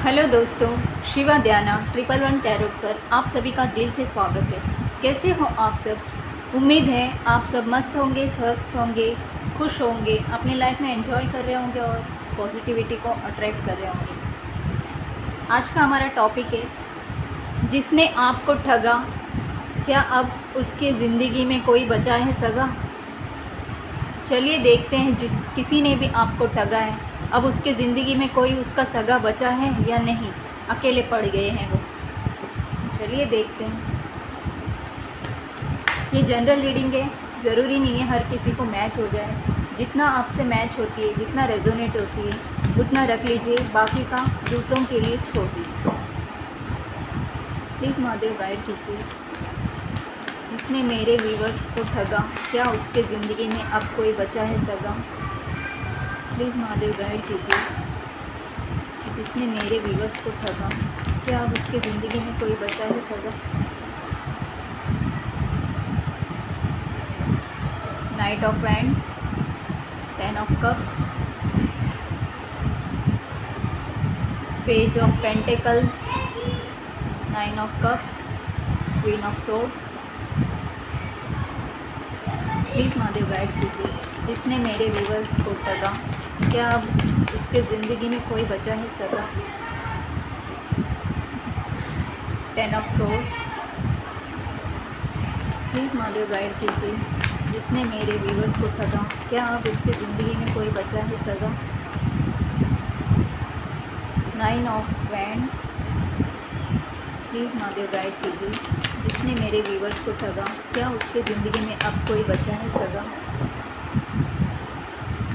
Hello दोस्तों, शिवा ध्याना 111 tarot पर आप सभी का दिल से स्वागत है। कैसे हो आप सब। उम्मीद है आप सब मस्त होंगे, स्वस्थ होंगे, खुश होंगे, अपनी लाइफ में एंजॉय कर रहे होंगे और पॉजिटिविटी को अट्रैक्ट कर रहे होंगे। आज का हमारा टॉपिक है, जिसने आपको ठगा, क्या अब उसके ज़िंदगी में कोई बचा है सगा। चलिए देखते हैं, जिस किसी ने भी आपको ठगा है, अब उसके ज़िंदगी में कोई उसका सगा बचा है या नहीं, अकेले पड़ गए हैं वो। चलिए देखते हैं। ये जनरल रीडिंग है, ज़रूरी नहीं है हर किसी को मैच हो जाए। जितना आपसे मैच होती है, जितना रेजोनेट होती है, उतना रख लीजिए, बाकी का दूसरों के लिए छोड़ दीजिए। प्लीज़ महादेव गाइड कीजिए। जिसने मेरे व्यूवर्स को ठगा, क्या उसके ज़िंदगी में अब कोई बचा है सगा। प्लीज़ महादेव गाइड कीजिए। जिसने मेरे व्यूवर्स को ठगा, क्या अब उसके ज़िंदगी में कोई बचा है सगा। Night of wands, 10 of cups, page of pentacles, 9 of cups, queen of swords. Please Mahadev guide कीजिए। जिसने मेरे व्यूवर्स को ठगा, क्या अब उसके ज़िंदगी में कोई बचा है सगा। 10 of swords. Please Mahadev guide कीजिए। जिसने मेरे व्यूवर्स को ठगा, क्या अब उसके ज़िंदगी में कोई बचा है सगा। 9 of wands. Please Mahadev guide कीजिए। जिसने मेरे व्यूवर्स को ठगा, क्या उसके ज़िंदगी में अब कोई बचा है सगा।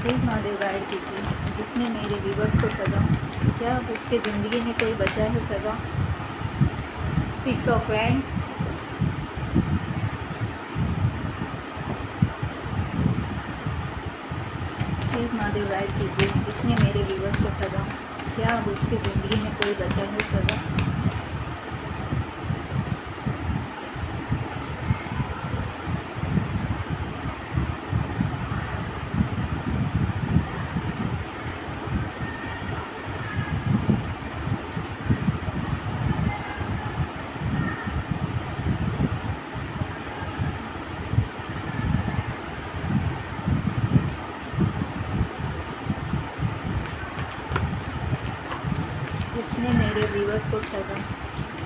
प्लीज़ महादेव गाइड कीजिए। जिसने मेरे व्यूवर्स को ठगा, क्या अब उसके ज़िंदगी में कोई बचा है सगा। 6 of wands. Please Mahadev guide कीजिए। जिसने मेरे व्यूवर्स को ठगा, क्या अब उसकी ज़िंदगी में कोई बचा है सगा। जिसने मेरे व्यूवर्स को ठगा,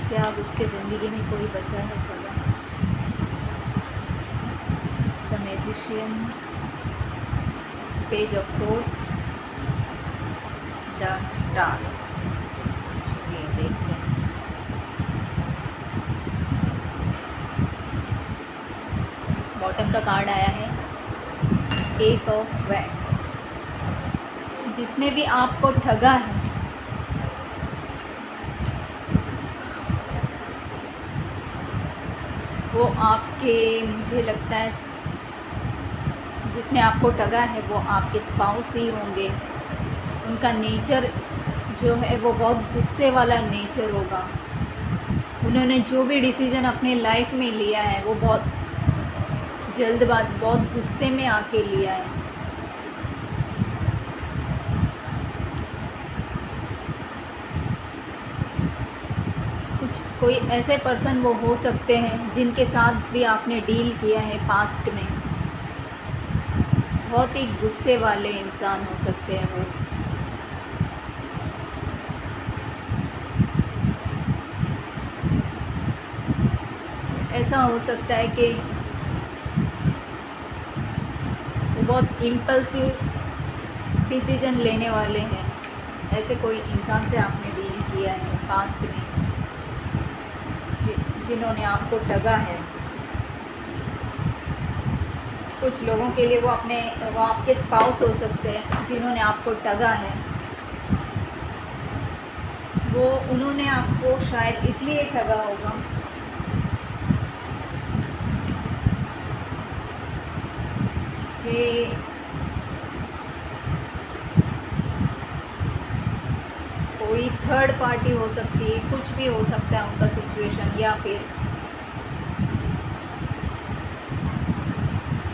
क्या अब उसके ज़िंदगी में कोई बचा है सगा। The magician, page of swords, the star. चलिए देखते हैं। बॉटम का कार्ड आया है एस ऑफ वैंड्स। जिसने भी आपको ठगा है, वो आपके, मुझे लगता है जिसने आपको ठगा है वो आपके स्पाउस ही होंगे। उनका नेचर जो है वो बहुत गुस्से वाला नेचर होगा। उन्होंने जो भी डिसीज़न अपने लाइफ में लिया है वो बहुत जल्दबाज, बहुत गुस्से में आके लिया है। कोई ऐसे पर्सन वो हो सकते हैं जिनके साथ भी आपने डील किया है पास्ट में। बहुत ही गुस्से वाले इंसान हो सकते हैं वो। ऐसा हो सकता है कि वो बहुत इम्पल्सिव डिसीजन लेने वाले हैं। ऐसे कोई इंसान से आपने डील किया है पास्ट में, जिन्होंने आपको ठगा है। कुछ लोगों के लिए वो आपके स्पाउस हो सकते हैं जिन्होंने आपको ठगा है। उन्होंने आपको शायद इसलिए ठगा होगा कि कोई थर्ड पार्टी हो सकती है, कुछ भी हो सकता है उनका सिचुएशन, या फिर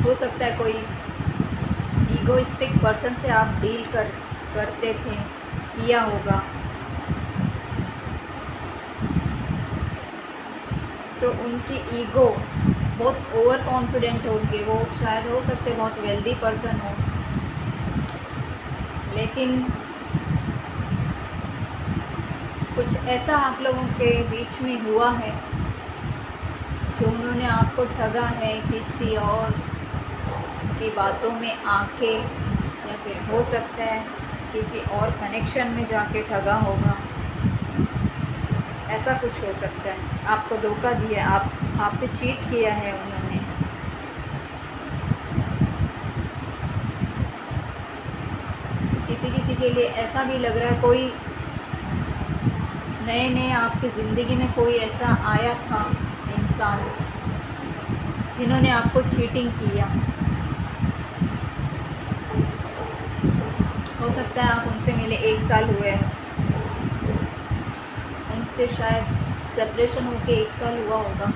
हो सकता है कोई ईगोइस्टिक पर्सन से आप डील करते थे, किया होगा। तो उनकी ईगो बहुत ओवर कॉन्फिडेंट होंगे, वो शायद हो सकते बहुत वेल्दी पर्सन हो, लेकिन कुछ ऐसा आप लोगों के बीच में हुआ है जो उन्होंने आपको ठगा है किसी और की बातों में आके, या फिर हो सकता है किसी और कनेक्शन में जाके ठगा होगा, ऐसा कुछ हो सकता है। आपको धोखा दिया, आपसे चीट किया है उन्होंने। किसी के लिए ऐसा भी लग रहा है कोई नए नए आपकी ज़िंदगी में कोई ऐसा आया था इंसान जिन्होंने आपको चीटिंग किया। हो सकता है आप उनसे मिले 1 साल हुए हैं, उनसे शायद सेपरेशन होके 1 साल हुआ होगा।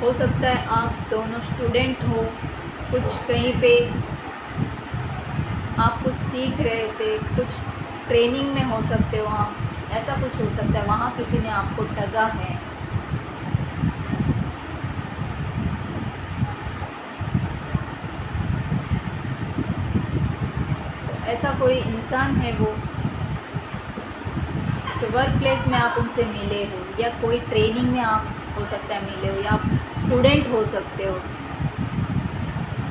हो सकता है आप दोनों स्टूडेंट हो, कुछ कहीं पे आप कुछ सीख रहे थे, कुछ ट्रेनिंग में हो सकते हो आप, ऐसा कुछ हो सकता है। वहाँ किसी ने आपको ठगा है। ऐसा कोई इंसान है वो जो वर्क प्लेस में आप उनसे मिले हो, या कोई ट्रेनिंग में आप हो सकता है मिले हो, या आप स्टूडेंट हो सकते हो,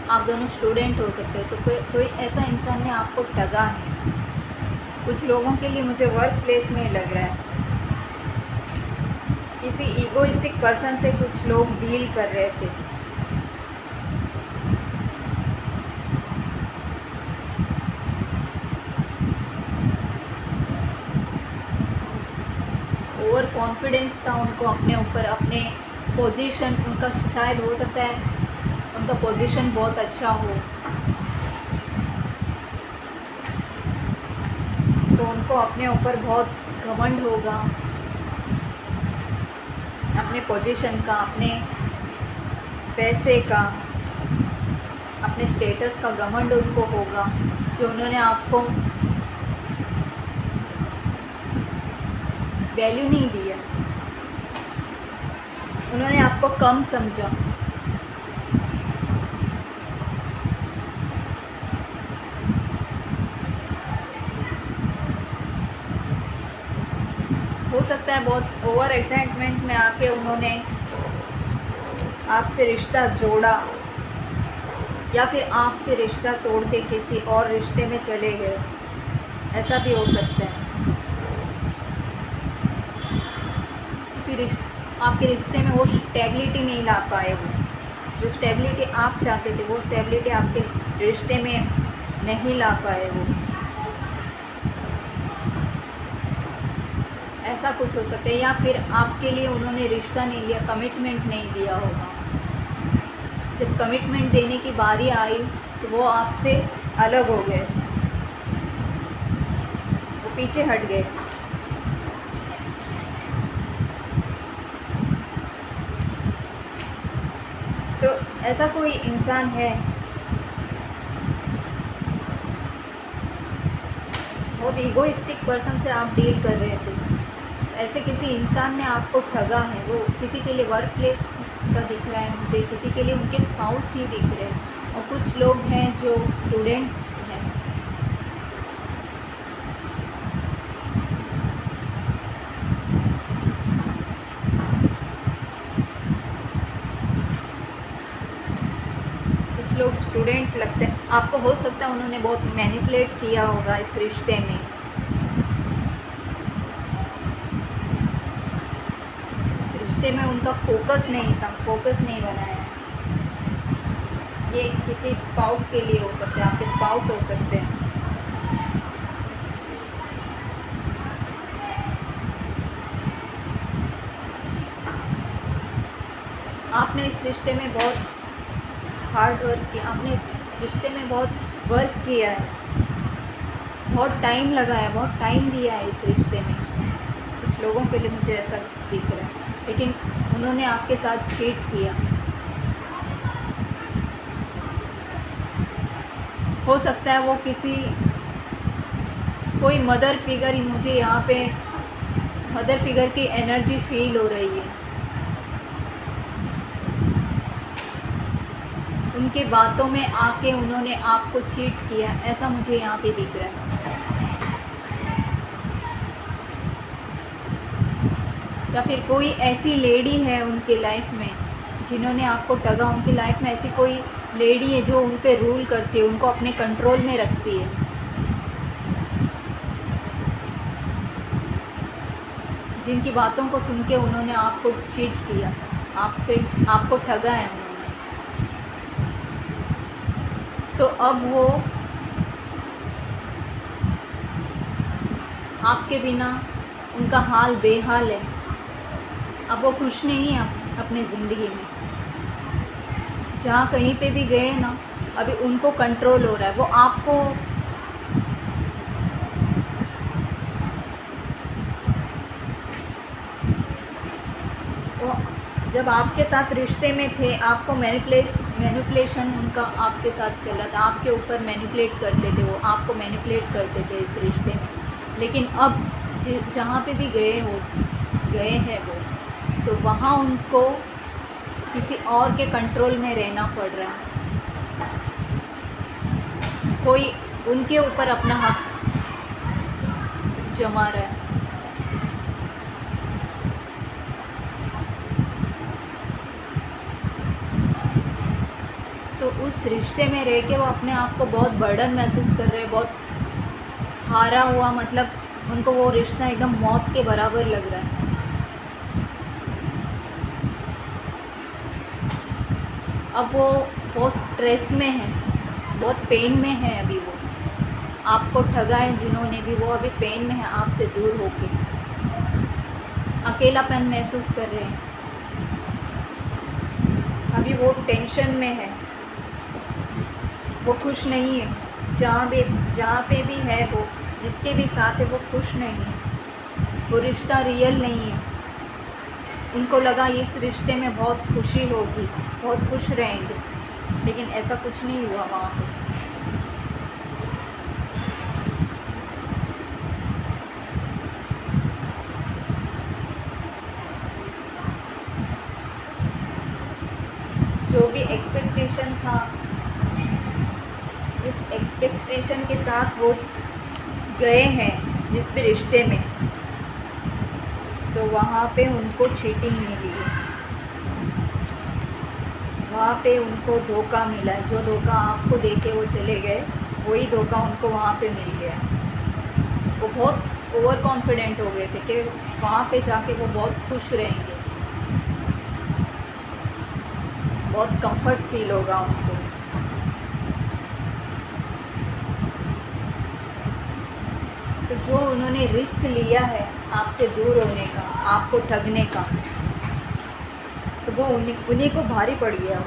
आप दोनों स्टूडेंट हो सकते हो। तो कोई ऐसा इंसान ने आपको ठगा है। कुछ लोगों के लिए मुझे वर्क प्लेस में लग रहा है किसी ईगोइस्टिक पर्सन से कुछ लोग डील कर रहे थे। ओवर कॉन्फिडेंस था उनको अपने ऊपर, अपने पोजीशन, उनका शायद हो सकता है उनका पोजीशन बहुत अच्छा हो, तो उनको अपने ऊपर बहुत घमंड होगा, अपने पोजीशन का, अपने पैसे का, अपने स्टेटस का घमंड उनको होगा, जो उन्होंने आपको वैल्यू नहीं दिया, उन्होंने आपको कम समझा। हो सकता है बहुत ओवर एक्साइटमेंट में आके उन्होंने आपसे रिश्ता जोड़ा, या फिर आपसे रिश्ता तोड़ के किसी और रिश्ते में चले गए, ऐसा भी हो सकता है। आपके रिश्ते में वो स्टेबिलिटी नहीं ला पाए, वो जो स्टेबिलिटी आप चाहते थे वो स्टेबिलिटी आपके रिश्ते में नहीं ला पाए वो, ऐसा कुछ हो सकता है। या फिर आपके लिए उन्होंने रिश्ता नहीं लिया, कमिटमेंट नहीं दिया होगा। जब कमिटमेंट देने की बारी आई तो वो आपसे अलग हो गए, वो पीछे हट गए। तो ऐसा कोई इंसान है, बहुत ईगोइस्टिक पर्सन से आप डील कर रहे थे, ऐसे किसी इंसान ने आपको ठगा है। वो किसी के लिए वर्क प्लेस का दिख रहा है मुझे, किसी के लिए उनके स्पाउस ही दिख रहे हैं, और कुछ लोग हैं जो स्टूडेंट हैं। कुछ लोग स्टूडेंट लगते हैं आपको। हो सकता है उन्होंने बहुत मैनिपुलेट किया होगा इस रिश्ते में, में उनका फोकस नहीं था, फोकस नहीं बनाया। ये किसी स्पाउस के लिए हो सकते हैं, आपके स्पाउस हो सकते हैं। आपने इस रिश्ते में बहुत हार्ड वर्क किया, आपने इस रिश्ते में बहुत वर्क किया है, बहुत टाइम लगाया, बहुत टाइम दिया है इस रिश्ते में। कुछ लोगों के लिए मुझे ऐसा दिख रहा है, लेकिन उन्होंने आपके साथ चीट किया। हो सकता है वो किसी कोई मदर फिगर मुझे यहाँ पे मदर फिगर की एनर्जी फील हो रही है। उनके बातों में आके उन्होंने आपको चीट किया, ऐसा मुझे यहाँ पे दिख रहा है। या फिर कोई ऐसी लेडी है उनके लाइफ में जिन्होंने आपको ठगा। उनकी लाइफ में ऐसी कोई लेडी है जो उन पे रूल करती है, उनको अपने कंट्रोल में रखती है, जिनकी बातों को सुन के उन्होंने आपको चीट किया, आपको ठगा है उन्होंने। तो अब वो आपके बिना उनका हाल बेहाल है। अब वो खुश नहीं है अपने ज़िंदगी में। जहाँ कहीं पे भी गए ना, अभी उनको कंट्रोल हो रहा है। वो आपको जब आपके साथ रिश्ते में थे, आपको मैनिपुलेशन उनका आपके साथ चल रहा था। आपके ऊपर मैनिपुलेट करते थे, वो आपको मैनिपुलेट करते थे इस रिश्ते में। लेकिन अब जहाँ पे भी गए हैं वो, तो वहाँ उनको किसी और के कंट्रोल में रहना पड़ रहा है। कोई उनके ऊपर अपना हक जमा रहा है। तो उस रिश्ते में रह के वो अपने आप को बहुत बर्डन महसूस कर रहे हैं, बहुत हारा हुआ। मतलब उनको वो रिश्ता एकदम मौत के बराबर लग रहा है। अब वो बहुत स्ट्रेस में है, बहुत पेन में है। अभी वो आपको ठगा है जिन्होंने भी, वो अभी पेन में है आपसे दूर होके। अकेलापन महसूस कर रहे हैं। अभी वो टेंशन में है, वो खुश नहीं है। जहाँ पे भी है वो, जिसके भी साथ है, वो खुश नहीं है। वो रिश्ता रियल नहीं है। उनको लगा इस रिश्ते में बहुत खुशी होगी, बहुत खुश रहेंगे, लेकिन ऐसा कुछ नहीं हुआ वहाँ पे। जो भी एक्सपेक्टेशन था, जिस एक्सपेक्टेशन के साथ वो गए हैं जिस भी रिश्ते में, तो वहाँ पे उनको चीटिंग मिली है। वहाँ पे उनको धोखा मिला है। जो धोखा आपको देके वो चले गए, वही धोखा उनको वहाँ पे मिल गया। वो बहुत ओवर कॉन्फिडेंट हो गए थे कि वहाँ पे जाके वो बहुत खुश रहेंगे, बहुत कंफर्ट फील होगा उनको। तो जो उन्होंने रिस्क लिया है आपसे दूर होने का, आपको ठगने का, तो वो उन्हीं को भारी पड़ गया।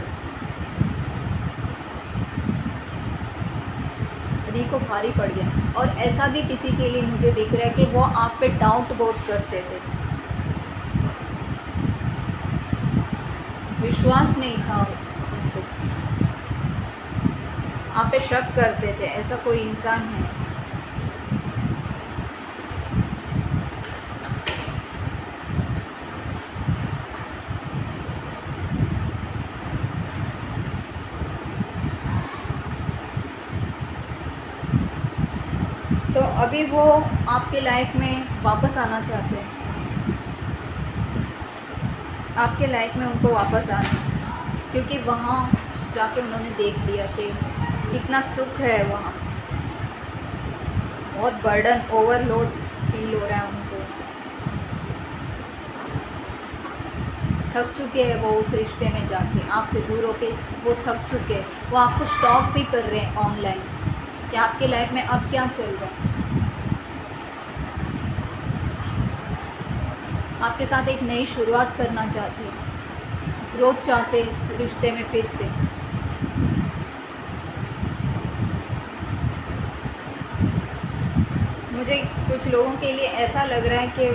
उन्हीं को भारी पड़ गया। और ऐसा भी किसी के लिए मुझे दिख रहा है कि वो आप पे डाउट बहुत करते थे, विश्वास नहीं था उनको, आप पे शक करते थे। ऐसा कोई इंसान है। तो अभी वो आपके लाइफ में वापस आना चाहते हैं। आपके लाइफ में उनको वापस आना, क्योंकि वहाँ जाके उन्होंने देख लिया कि कितना सुख है वहाँ। बहुत बर्डन, ओवरलोड फील हो रहा है उनको। थक चुके हैं वो उस रिश्ते में जाके, आपसे दूर होके वो थक चुके हैं। वो आपको स्टॉक भी कर रहे हैं ऑनलाइन कि आपके लाइफ में अब क्या चल रहा है। आपके साथ एक नई शुरुआत करना चाहते हैं, ग्रोथ चाहते हैं इस रिश्ते में फिर से। मुझे कुछ लोगों के लिए ऐसा लग रहा है कि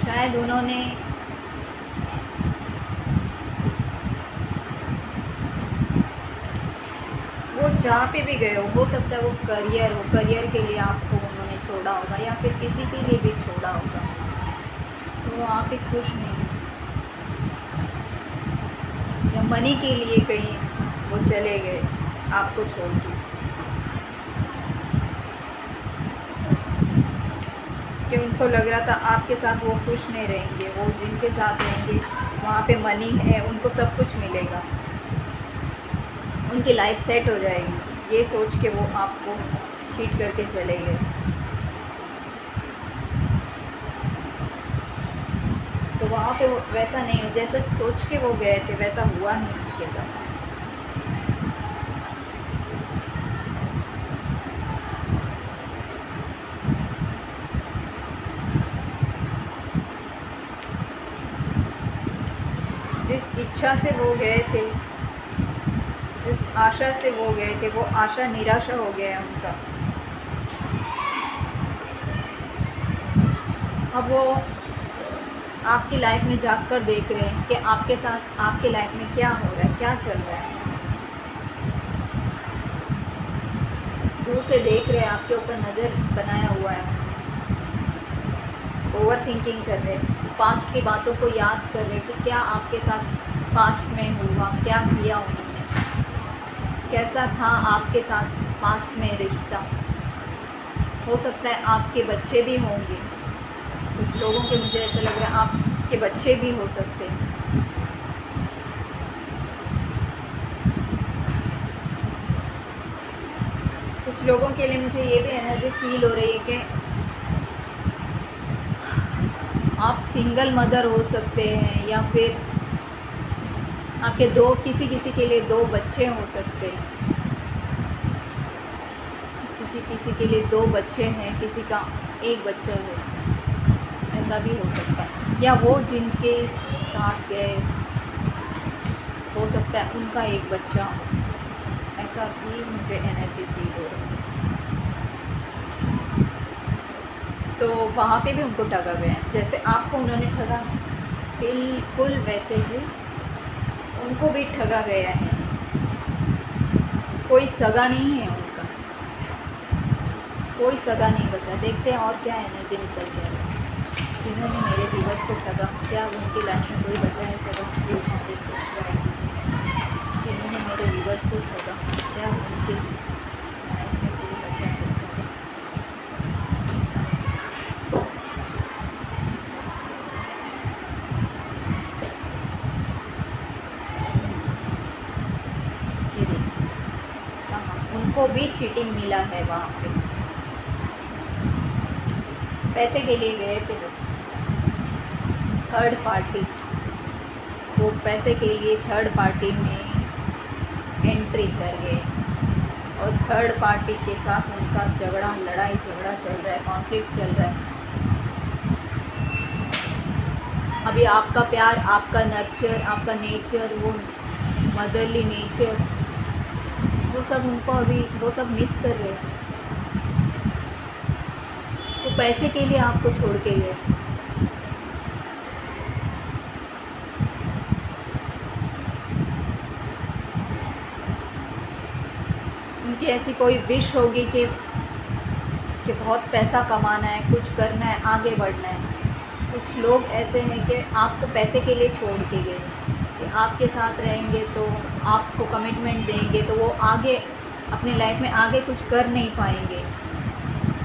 शायद उन्होंने वो जहाँ पे भी गए हो सकता है वो करियर हो, करियर के लिए आपको उन्होंने छोड़ा होगा या फिर किसी के लिए भी छोड़ा होगा, तो वो आप ही खुश नहीं है, या मनी के लिए कहीं वो चले गए आपको छोड़ के, कि उनको लग रहा था आपके साथ वो खुश नहीं रहेंगे, वो जिनके साथ रहेंगे वहाँ पे मनी है, उनको सब कुछ मिलेगा, उनकी लाइफ सेट हो जाएगी, ये सोच के वो आपको चीट करके चले गए। तो वहाँ पे वो वैसा नहीं हो, जैसा सोच के वो गए थे वैसा हुआ नहीं उनके साथ। जिस इच्छा से वो गए थे, जिस आशा से वो गए थे, वो आशा निराशा हो गया है उनका। अब वो आपकी लाइफ में जाग कर देख रहे हैं कि आपके साथ आपके लाइफ में क्या हो रहा है, क्या चल रहा है। दूर से देख रहे हैं, आपके ऊपर नज़र बनाया हुआ है, ओवर थिंकिंग कर रहे हैं, पास्ट की बातों को याद कर रहे हैं कि क्या आपके साथ पास्ट में हुआ, क्या किया उन्होंने, कैसा था आपके साथ पास्ट में रिश्ता। हो सकता है आपके बच्चे भी होंगे, कुछ लोगों के मुझे ऐसा लग रहा है आपके बच्चे भी हो सकते हैं। कुछ लोगों के लिए मुझे ये भी एनर्जी फील हो रही है कि आप सिंगल मदर हो सकते हैं, या फिर आपके किसी के लिए 2 बच्चे हो सकते हैं, किसी के लिए 2 बच्चे हैं, किसी का 1 बच्चा है, ऐसा भी हो सकता है। या वो जिनके साथ गए हो सकता है उनका 1 बच्चा हो, ऐसा भी मुझे एनर्जी फील हो रही है। तो वहाँ पे भी उनको ठगा गया, जैसे आपको उन्होंने ठगा बिल्कुल वैसे ही उनको भी ठगा गया है। कोई सगा नहीं है उनका, कोई सगा नहीं बचा। देखते हैं और क्या एनर्जी निकल के है। जिन्होंने मेरे व्यूअर्स को ठगा, क्या उनकी लाइफ में कोई बचा है सगा? प्लीज़ हम देखते हैं। जिन्होंने मेरे व्यूअर्स को ठगा, क्या उनकी लाइफ में कोई बचा है सगा? ये देखिए, हाँ, उनको भी चीटिंग मिला है वहाँ पे। पैसे के लिए गए थे वो, थर्ड पार्टी, वो पैसे के लिए थर्ड पार्टी में एंट्री कर गए, और थर्ड पार्टी के साथ उनका लड़ाई झगड़ा चल रहा है, कॉन्फ्लिक्ट चल रहा है। अभी आपका प्यार, आपका नर्चर, आपका नेचर, वो मदरली नेचर, वो सब उनको अभी वो सब मिस कर रहे हैं। वो पैसे के लिए आपको छोड़ के गए। उनकी ऐसी कोई विश होगी कि बहुत पैसा कमाना है, कुछ करना है, आगे बढ़ना है। कुछ लोग ऐसे हैं कि आपको पैसे के लिए छोड़ के गए, कि आपके साथ रहेंगे तो आपको कमिटमेंट देंगे तो वो आगे अपनी लाइफ में आगे कुछ कर नहीं पाएंगे।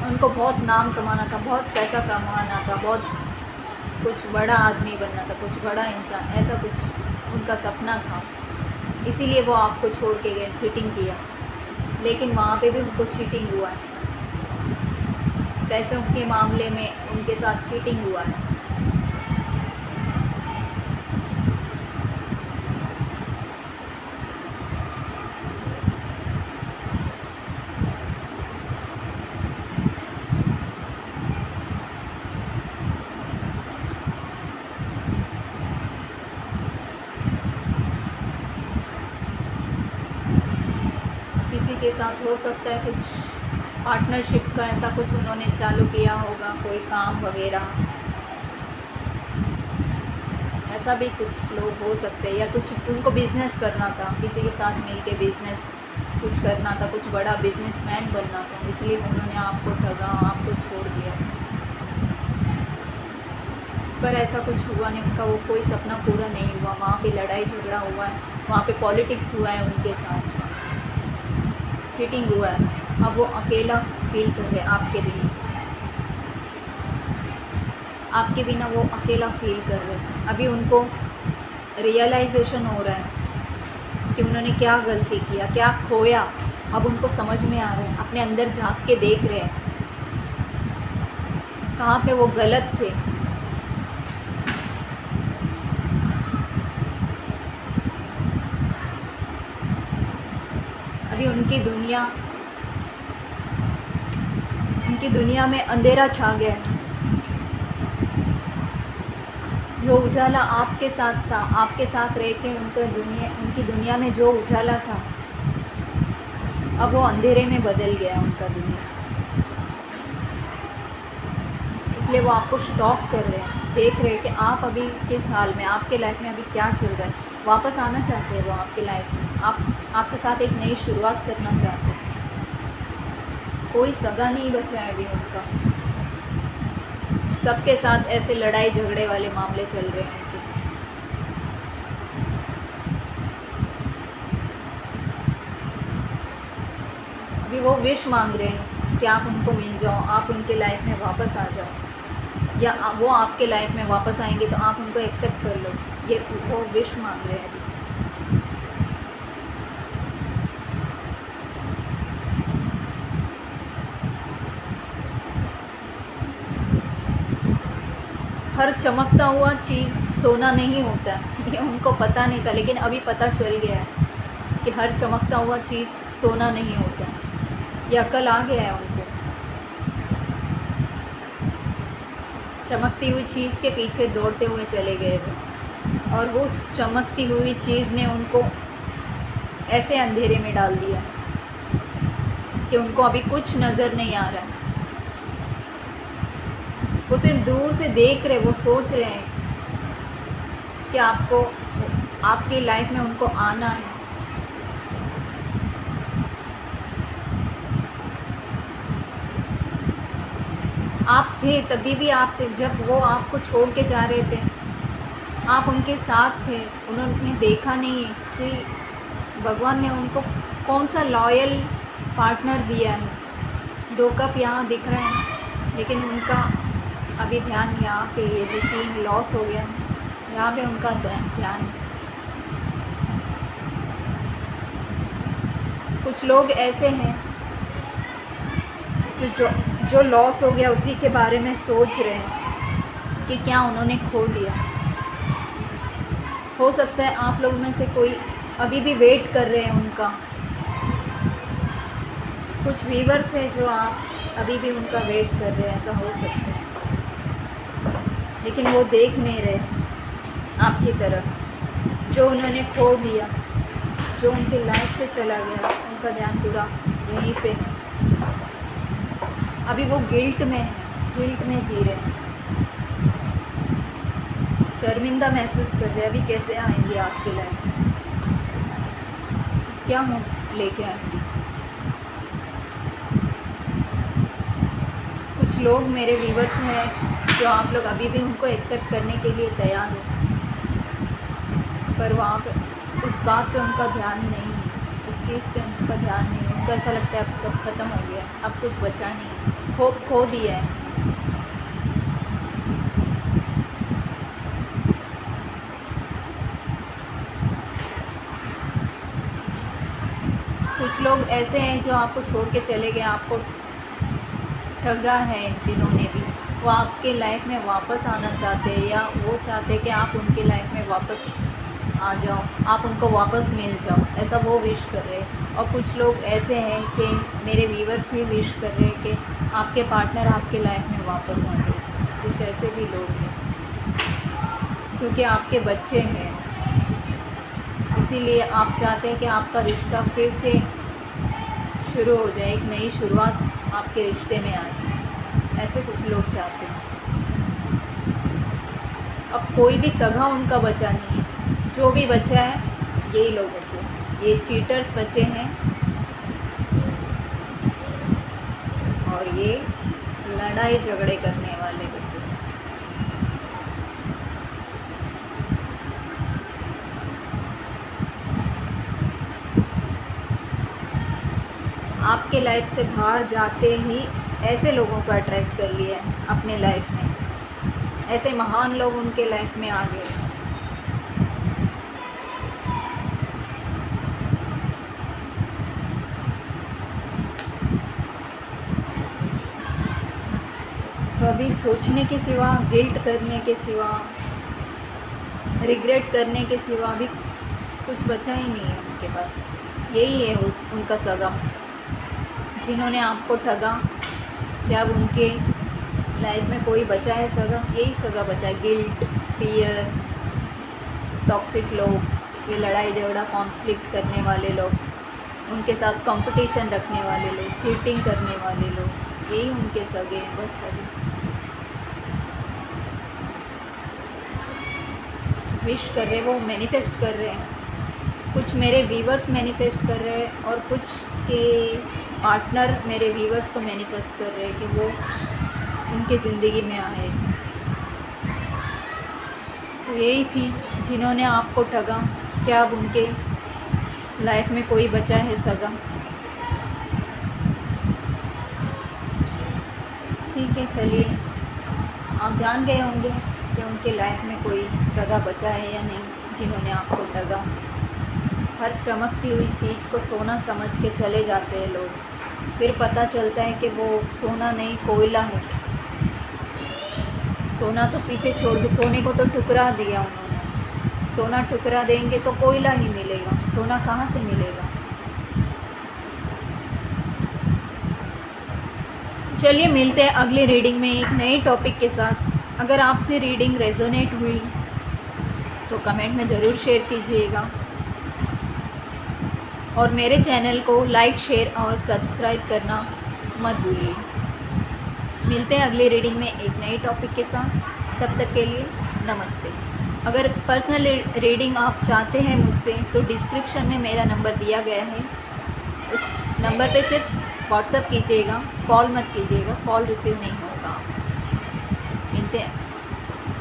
उनको बहुत नाम कमाना था, बहुत पैसा कमाना था, बहुत कुछ बड़ा आदमी बनना था, कुछ बड़ा इंसान, ऐसा कुछ उनका सपना था। इसीलिए वो आपको छोड़ के गए, चीटिंग किया। लेकिन वहाँ पे भी उनको चीटिंग हुआ है, पैसों के मामले में उनके साथ चीटिंग हुआ है। किसी के साथ हो सकता है कुछ पार्टनरशिप का ऐसा कुछ उन्होंने चालू किया होगा, कोई काम वगैरह, ऐसा भी कुछ लोग हो सकते हैं। या कुछ उनको बिज़नेस करना था, किसी के साथ मिलके बिज़नेस कुछ करना था, कुछ बड़ा बिजनेसमैन बनना था, इसलिए उन्होंने आपको ठगा, आपको छोड़ दिया। पर ऐसा कुछ हुआ नहीं, उनका वो कोई सपना पूरा नहीं हुआ। वहाँ पे लड़ाई झगड़ा हुआ है, वहाँ पे पॉलिटिक्स हुआ है उनके साथ, चीटिंग हुआ है। अब वो अकेला फील कर रहे हैं आपके बिना, आपके बिना वो अकेला फील कर रहे हैं। अभी उनको रियलाइजेशन हो रहा है कि उन्होंने क्या गलती किया, क्या खोया। अब उनको समझ में आ रहा है, अपने अंदर झांक के देख रहे हैं कहाँ पे वो गलत थे। अभी उनकी दुनिया में अंधेरा छा गया है। जो उजाला आपके साथ था, आपके साथ रह के उनकी दुनिया में जो उजाला था, अब वो अंधेरे में बदल गया उनका दुनिया। इसलिए वो आपको स्टॉप कर रहे हैं, देख रहे हैं कि आप अभी किस हाल में, आपके लाइफ में अभी क्या चल रहा है। वापस आना चाहते हैं वो आपके लाइफ में, आपके साथ एक नई शुरुआत करना चाहते हैं। कोई सगा नहीं बचा है अभी उनका, सबके साथ ऐसे लड़ाई झगड़े वाले मामले चल रहे हैं उनके। अभी वो विश मांग रहे हैं कि आप उनको मिल जाओ, आप उनके लाइफ में वापस आ जाओ, या वो आपके लाइफ में वापस आएंगे तो आप उनको एक्सेप्ट कर लो। ये वो विश मांग रहे हैं अभी। हर चमकता हुआ चीज़ सोना नहीं होता, ये उनको पता नहीं था, लेकिन अभी पता चल गया है कि हर चमकता हुआ चीज़ सोना नहीं होता। ये अकल आ गया है उनको। चमकती हुई चीज़ के पीछे दौड़ते हुए चले गए वो, और उस चमकती हुई चीज़ ने उनको ऐसे अंधेरे में डाल दिया कि उनको अभी कुछ नज़र नहीं आ रहा है। वो सिर्फ दूर से देख रहे, वो सोच रहे हैं कि आपको, आपकी लाइफ में उनको आना है। आप थे तभी भी, आप थे जब वो आपको छोड़ के जा रहे थे, आप उनके साथ थे। उन्होंने देखा नहीं है कि भगवान ने उनको कौन सा लॉयल पार्टनर दिया है। 2 कप यहाँ दिख रहे हैं, लेकिन उनका अभी ध्यान यहाँ पे, ये जो 3 लॉस हो गया यहाँ पे उनका ध्यान। कुछ लोग ऐसे हैं कि जो लॉस हो गया उसी के बारे में सोच रहे हैं कि क्या उन्होंने खो दिया। हो सकता है आप लोगों में से कोई अभी भी वेट कर रहे हैं उनका। कुछ व्यूअर्स हैं जो आप अभी भी उनका वेट कर रहे हैं, ऐसा हो सकता है, लेकिन वो देख नहीं रहे आपकी तरफ। जो उन्होंने खो दिया, जो उनकी लाइफ से चला गया, उनका ध्यान पूरा यहीं पे। अभी वो गिल्ट में है, गिल्ट में जी रहे हैं, शर्मिंदा महसूस कर रहे हैं। अभी कैसे आएंगे आपकी लाइफ में, क्या मुँह लेके आएंगे। कुछ लोग मेरे व्यूअर्स हैं जो आप लोग अभी भी उनको एक्सेप्ट करने के लिए तैयार हो, पर वहाँ पे उस बात पे उनका ध्यान नहीं है, उस चीज़ पे उनका ध्यान नहीं है। उनको ऐसा लगता है अब सब खत्म हो गया, अब कुछ बचा नहीं, होप खो दिया है। कुछ लोग ऐसे हैं जो आपको छोड़ के चले गए, आपको ठगा है जिन्होंने भी, वो आपके लाइफ में वापस आना चाहते हैं, या वो चाहते हैं कि आप उनके लाइफ में वापस आ जाओ, आप उनको वापस मिल जाओ, ऐसा वो विश कर रहे हैं। और कुछ लोग ऐसे हैं कि मेरे व्यूअर्स ही विश कर रहे हैं कि आपके पार्टनर आपके लाइफ में वापस आ जाए। कुछ ऐसे भी लोग हैं, क्योंकि आपके बच्चे हैं, इसीलिए आप चाहते हैं कि आपका रिश्ता फिर से शुरू हो जाए, एक नई शुरुआत आपके रिश्ते में आए। ऐसे कुछ लोग चाहते हैं। अब कोई भी सगा उनका बचा नहीं है, जो भी बचा है यही लोग बचे हैं, ये चीटर्स बचे हैं, ये लड़ाई झगड़े करने वाले बच्चे। आपके लाइफ से बाहर जाते ही ऐसे लोगों को अट्रैक्ट कर लिया है अपने लाइफ में, ऐसे महान लोग उनके लाइफ में आ गए। तो अभी सोचने के सिवा, गिल्ट करने के सिवा, रिग्रेट करने के सिवा अभी कुछ बचा ही नहीं है उनके पास। यही है उनका सगा, जिन्होंने आपको ठगा। क्या अब उनके लाइफ में कोई बचा है सगा? यही सगा बचा है। गिल्ट, फियर, टॉक्सिक लोग, ये लड़ाई झगड़ा कॉन्फ्लिक्ट करने वाले लोग, उनके साथ कंपटीशन रखने वाले लोग, चीटिंग करने वाले लोग, यही उनके सगे हैं बस। अभी विश कर रहे, वो मैनिफेस्ट कर रहे हैं। कुछ मेरे व्यूवर्स मैनिफेस्ट कर रहे हैं और कुछ के पार्टनर मेरे व्यूवर्स को मैनिफेस्ट कर रहे हैं कि वो उनकी ज़िंदगी में आए। तो यही थी जिन्होंने आपको ठगा। क्या अब उनके लाइफ में कोई बचा है सगा? ठीक है, चलिए, आप जान गए होंगे कि उनके लाइफ में कोई सगा बचा है या नहीं, जिन्होंने आपको ठगा। हर चमकती हुई चीज़ को सोना समझ के चले जाते हैं लोग, फिर पता चलता है कि वो सोना नहीं, कोयला है। सोना तो पीछे छोड़ के, सोने को तो ठुकरा दिया उन्होंने। सोना ठुकरा देंगे तो कोयला ही मिलेगा, सोना कहाँ से मिलेगा? चलिए, मिलते हैं अगली रीडिंग में एक नए टॉपिक के साथ। अगर आपसे रीडिंग रेजोनेट हुई तो कमेंट में ज़रूर शेयर कीजिएगा और मेरे चैनल को लाइक, शेयर और सब्सक्राइब करना मत भूलिए। मिलते हैं अगली रीडिंग में एक नए टॉपिक के साथ। तब तक के लिए नमस्ते। अगर पर्सनल रीडिंग आप चाहते हैं मुझसे तो डिस्क्रिप्शन में मेरा नंबर दिया गया है, उस नंबर पे सिर्फ व्हाट्सएप कीजिएगा, कॉल मत कीजिएगा, कॉल रिसीव नहीं होगा। मिलते हैं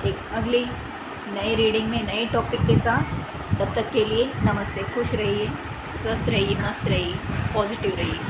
एक अगली नई रीडिंग में नए टॉपिक के साथ। तब तक के लिए नमस्ते। खुश रहिए, स्वस्थ रहिए, मस्त रहिए, पॉजिटिव रहिए।